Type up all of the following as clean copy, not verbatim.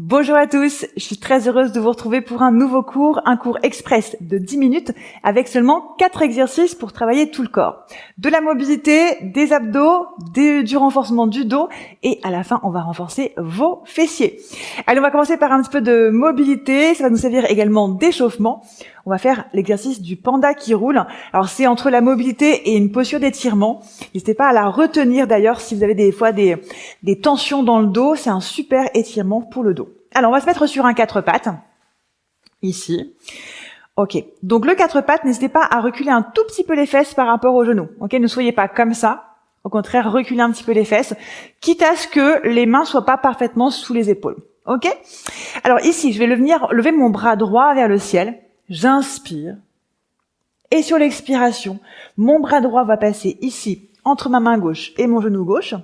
Bonjour à tous, je suis très heureuse de vous retrouver pour un nouveau cours, un cours express de 10 minutes avec seulement 4 exercices pour travailler tout le corps. De la mobilité, des abdos, du renforcement du dos et à la fin, on va renforcer vos fessiers. Allez, on va commencer par un petit peu de mobilité, ça va nous servir également d'échauffement. On va faire l'exercice du panda qui roule. Alors c'est entre la mobilité et une posture d'étirement. N'hésitez pas à la retenir d'ailleurs si vous avez des fois des tensions dans le dos, c'est un super étirement pour le dos. Alors on va se mettre sur un 4 pattes, ici. Ok, donc le 4 pattes, n'hésitez pas à reculer un tout petit peu les fesses par rapport aux genoux. Ok, ne soyez pas comme ça. Au contraire, reculez un petit peu les fesses, quitte à ce que les mains soient pas parfaitement sous les épaules. Ok. Alors ici, je vais lever mon bras droit vers le ciel. J'inspire. Et sur l'expiration, mon bras droit va passer ici, entre ma main gauche et mon genou gauche.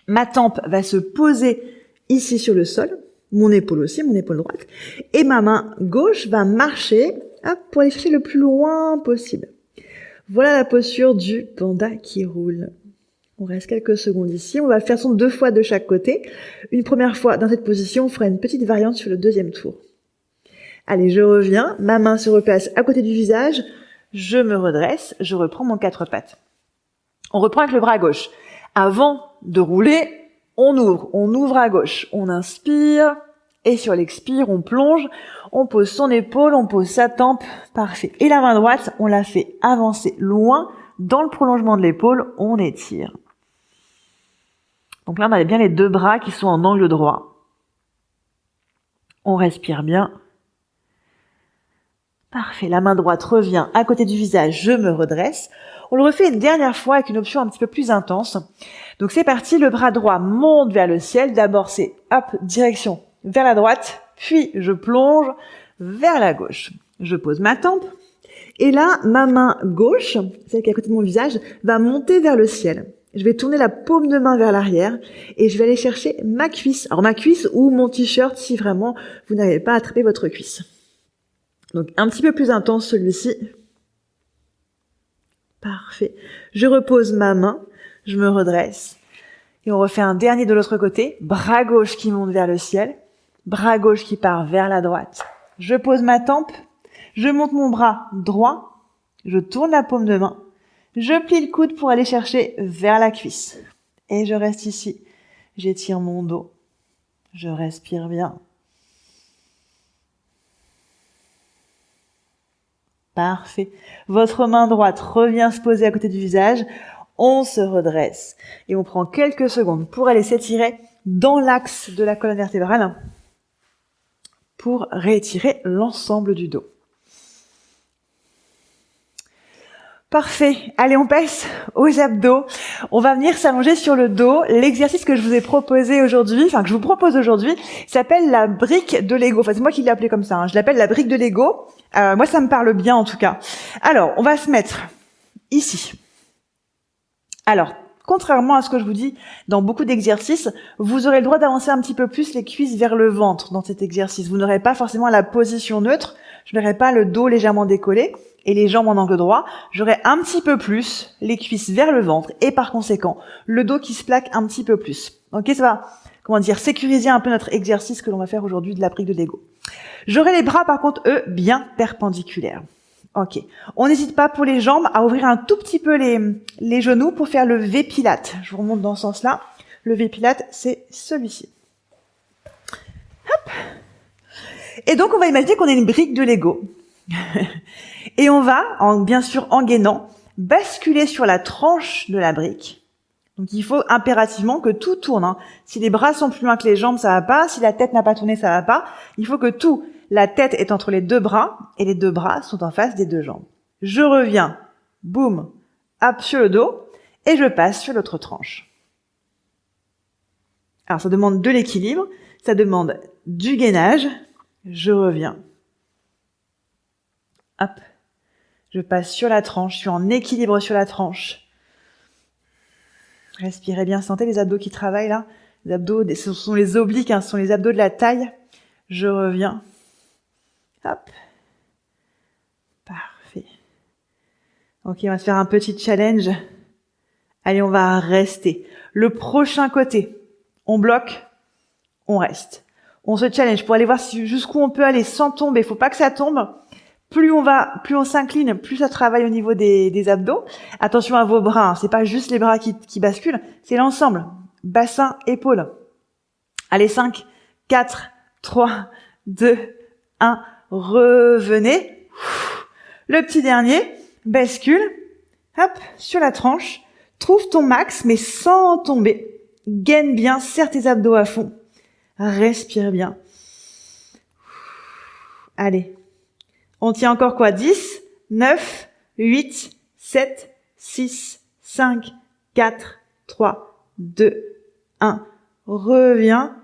Ma tempe va se poser ici sur le sol. Mon épaule aussi, mon épaule droite. Et ma main gauche va marcher pour aller chercher le plus loin possible. Voilà la posture du panda qui roule. On reste quelques secondes ici. On va faire son 2 fois de chaque côté. Une première fois dans cette position, on fera une petite variante sur le deuxième tour. Allez, je reviens. Ma main se replace à côté du visage. Je me redresse. Je reprends mon 4 pattes. On reprend avec le bras gauche. Avant de rouler, on ouvre à gauche. On inspire. Et sur l'expire, on plonge. On pose son épaule, on pose sa tempe. Parfait. Et la main droite, on la fait avancer loin. Dans le prolongement de l'épaule, on étire. Donc là, on a bien les 2 bras qui sont en angle droit. On respire bien. Parfait, la main droite revient à côté du visage, je me redresse. On le refait une dernière fois avec une option un petit peu plus intense. Donc c'est parti, le bras droit monte vers le ciel. D'abord c'est hop, direction vers la droite, puis je plonge vers la gauche. Je pose ma tempe. Et là, ma main gauche, celle qui est à côté de mon visage, va monter vers le ciel. Je vais tourner la paume de main vers l'arrière et je vais aller chercher ma cuisse. Alors ma cuisse ou mon t-shirt si vraiment vous n'arrivez pas à attraper votre cuisse. Donc un petit peu plus intense celui-ci. Parfait. Je repose ma main, je me redresse. Et on refait un dernier de l'autre côté. Bras gauche qui monte vers le ciel. Bras gauche qui part vers la droite. Je pose ma tempe. Je monte mon bras droit. Je tourne la paume de main. Je plie le coude pour aller chercher vers la cuisse. Et je reste ici. J'étire mon dos. Je respire bien. Parfait. Votre main droite revient se poser à côté du visage. On se redresse. Et on prend quelques secondes pour aller s'étirer dans l'axe de la colonne vertébrale pour réétirer l'ensemble du dos. Parfait. Allez, on passe aux abdos. On va venir s'allonger sur le dos. L'exercice que je vous ai proposé aujourd'hui, que je vous propose aujourd'hui, s'appelle la brique de Lego. Enfin, c'est moi qui l'ai appelé comme ça. Je l'appelle la brique de Lego. Moi, ça me parle bien, en tout cas. Alors, on va se mettre ici. Alors, contrairement à ce que je vous dis dans beaucoup d'exercices, vous aurez le droit d'avancer un petit peu plus les cuisses vers le ventre dans cet exercice. Vous n'aurez pas forcément la position neutre. Je n'aurai pas le dos légèrement décollé et les jambes en angle droit. J'aurai un petit peu plus les cuisses vers le ventre et par conséquent, le dos qui se plaque un petit peu plus. Ok, ça va, sécuriser un peu notre exercice que l'on va faire aujourd'hui de la brique de Lego. J'aurai les bras, par contre, eux, bien perpendiculaires. Ok. On n'hésite pas pour les jambes à ouvrir un tout petit peu les genoux pour faire le V-Pilate. Je vous remonte dans ce sens-là. Le V-Pilate, c'est celui-ci. Hop. Et donc, on va imaginer qu'on est une brique de Lego. Et on va, bien sûr, en gainant, basculer sur la tranche de la brique. Donc, il faut impérativement que tout tourne. Si les bras sont plus loin que les jambes, ça va pas. Si la tête n'a pas tourné, ça va pas. Il faut que la tête est entre les 2 bras et les 2 bras sont en face des 2 jambes. Je reviens, boum, hop sur le dos et je passe sur l'autre tranche. Alors, ça demande de l'équilibre, ça demande du gainage. Je reviens. Hop. Je passe sur la tranche, je suis en équilibre sur la tranche. Respirez bien, sentez les abdos qui travaillent là. Les abdos, ce sont les obliques, ce sont les abdos de la taille. Je reviens. Hop. Parfait. Ok, on va se faire un petit challenge. Allez, on va rester. Le prochain côté, on bloque, on reste. On se challenge pour aller voir jusqu'où on peut aller sans tomber. Il faut pas que ça tombe. Plus on s'incline, plus ça travaille au niveau des abdos. Attention à vos bras, hein. C'est pas juste les bras qui basculent, c'est l'ensemble. Bassin, épaules. Allez, 5, 4, 3, 2, 1. Revenez. Le petit dernier, bascule. Hop, sur la tranche. Trouve ton max, mais sans tomber. Gaine bien, serre tes abdos à fond. Respire bien. Allez. On tient encore quoi? 10, 9, 8, 7, 6, 5, 4, 3, 2, 1. Reviens.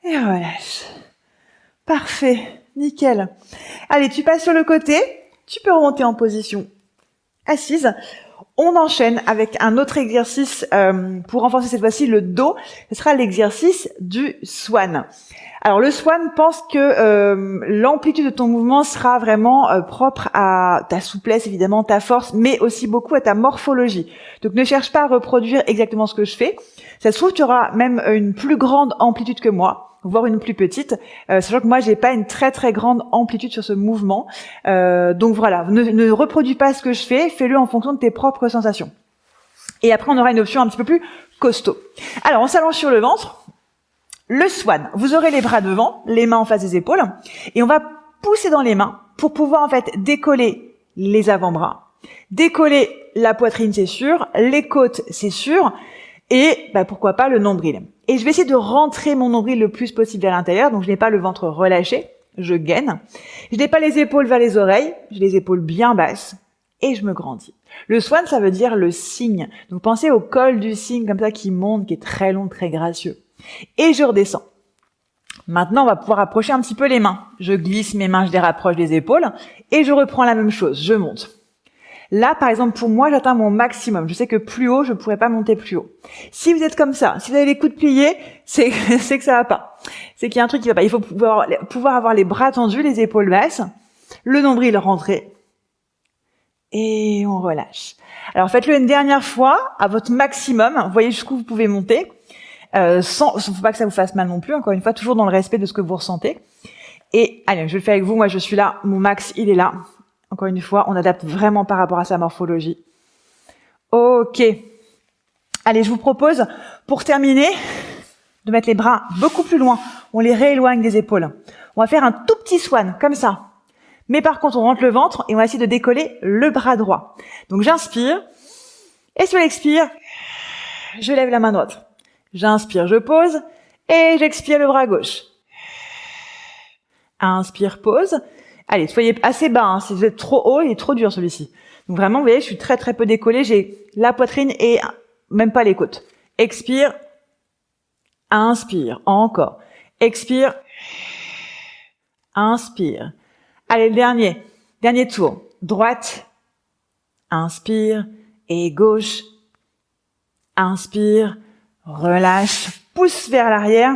Et relâche. Parfait. Nickel. Allez, tu passes sur le côté. Tu peux remonter en position assise. On enchaîne avec un autre exercice pour renforcer cette fois-ci le dos. Ce sera l'exercice du swan. Alors le swan, pense que l'amplitude de ton mouvement sera vraiment propre à ta souplesse, évidemment, ta force, mais aussi beaucoup à ta morphologie. Donc ne cherche pas à reproduire exactement ce que je fais. Ça se trouve, tu auras même une plus grande amplitude que moi, voire une plus petite, sachant que moi j'ai pas une très très grande amplitude sur ce mouvement. Donc voilà, ne reproduis pas ce que je fais, fais-le en fonction de tes propres sensations. Et après on aura une option un petit peu plus costaud. Alors on s'allonge sur le ventre. Le swan, vous aurez les bras devant, les mains en face des épaules, et on va pousser dans les mains pour pouvoir en fait décoller les avant-bras, décoller la poitrine c'est sûr, les côtes c'est sûr, et pourquoi pas le nombril. Et je vais essayer de rentrer mon nombril le plus possible vers l'intérieur, donc je n'ai pas le ventre relâché, je gaine. Je n'ai pas les épaules vers les oreilles, j'ai les épaules bien basses, et je me grandis. Le swan, ça veut dire le cygne. Donc pensez au col du cygne comme ça qui monte, qui est très long, très gracieux. Et je redescends. Maintenant, on va pouvoir approcher un petit peu les mains. Je glisse mes mains, je les rapproche des épaules, et je reprends la même chose, je monte. Là, par exemple, pour moi, j'atteins mon maximum. Je sais que plus haut, je ne pourrais pas monter plus haut. Si vous êtes comme ça, si vous avez les coudes pliés, c'est que ça va pas. C'est qu'il y a un truc qui va pas. Il faut pouvoir avoir les bras tendus, les épaules basses, le nombril rentré, et on relâche. Alors faites-le une dernière fois, à votre maximum. Voyez jusqu'où vous pouvez monter. Faut pas que ça vous fasse mal non plus. Encore une fois, toujours dans le respect de ce que vous ressentez. Et allez, je le fais avec vous. Moi, je suis là. Mon max, il est là. Encore une fois, on adapte vraiment par rapport à sa morphologie. Ok. Allez, je vous propose, pour terminer, de mettre les bras beaucoup plus loin. On les rééloigne des épaules. On va faire un tout petit swan, comme ça. Mais par contre, on rentre le ventre et on va essayer de décoller le bras droit. Donc, j'inspire. Et sur l'expire, je lève la main droite. J'inspire, je pose. Et j'expire le bras gauche. Inspire, pose. Allez, soyez assez bas, hein. Si vous êtes trop haut, il est trop dur celui-ci. Donc vraiment, vous voyez, je suis très très peu décollée. J'ai la poitrine et même pas les côtes. Expire. Inspire. Encore. Expire. Inspire. Allez, le dernier. Dernier tour. Droite. Inspire. Et gauche. Inspire. Relâche. Pousse vers l'arrière.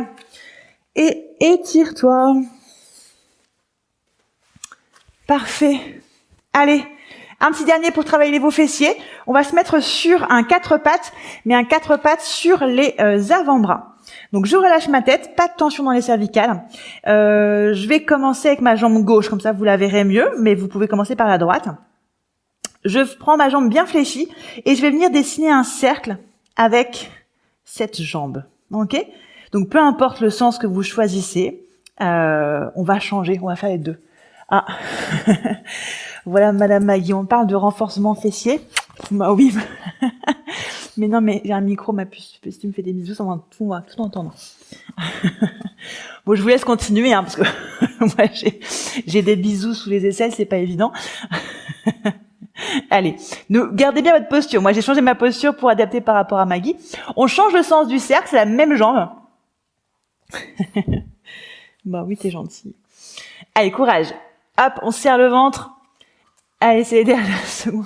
Et étire-toi. Parfait. Allez, un petit dernier pour travailler vos fessiers. On va se mettre sur un 4 pattes, mais un 4 pattes sur les avant-bras. Donc je relâche ma tête, pas de tension dans les cervicales. Je vais commencer avec ma jambe gauche, comme ça vous la verrez mieux, mais vous pouvez commencer par la droite. Je prends ma jambe bien fléchie et je vais venir dessiner un cercle avec cette jambe. Ok ? Donc peu importe le sens que vous choisissez, on va changer, on va faire les deux. Ah, voilà Madame Maggie, on parle de renforcement fessier. Bah oui, mais non, mais j'ai un micro, ma puce, si tu me fais des bisous, on va tout entendre. Bon, je vous laisse continuer, hein, parce que moi j'ai des bisous sous les aisselles, c'est pas évident. Allez, gardez bien votre posture. Moi j'ai changé ma posture pour adapter par rapport à Maggie. On change le sens du cercle, c'est la même jambe. Bah oui, t'es gentil. Allez, courage. Hop, on serre le ventre. Allez, c'est les dernières secondes.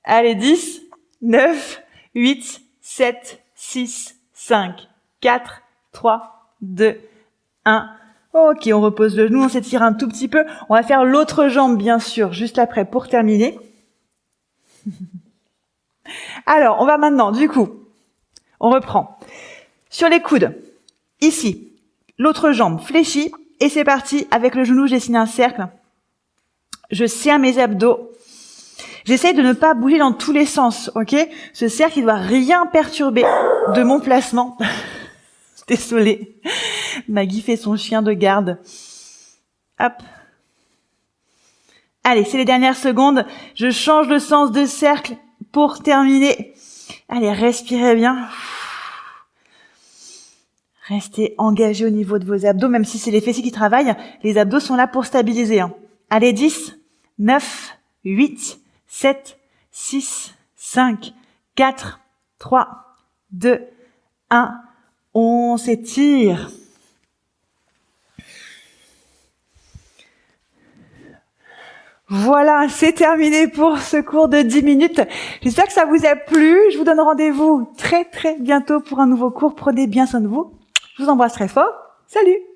Allez, 10, 9, 8, 7, 6, 5, 4, 3, 2, 1. Ok, on repose le genou, on s'étire un tout petit peu. On va faire l'autre jambe, bien sûr, juste après pour terminer. Alors, on va maintenant, du coup, on reprend. Sur les coudes, ici, l'autre jambe fléchie, et c'est parti. Avec le genou, je dessine un cercle. Je serre mes abdos. J'essaye de ne pas bouger dans tous les sens, ok? Ce cercle, il doit rien perturber de mon placement. Désolée. Maggie fait son chien de garde. Hop. Allez, c'est les dernières secondes. Je change le sens de cercle pour terminer. Allez, respirez bien. Restez engagés au niveau de vos abdos, même si c'est les fessiers qui travaillent. Les abdos sont là pour stabiliser. Allez, 10, 9, 8, 7, 6, 5, 4, 3, 2, 1. On s'étire. Voilà, c'est terminé pour ce cours de 10 minutes. J'espère que ça vous a plu. Je vous donne rendez-vous très bientôt pour un nouveau cours. Prenez bien soin de vous. Je vous embrasse très fort. Salut!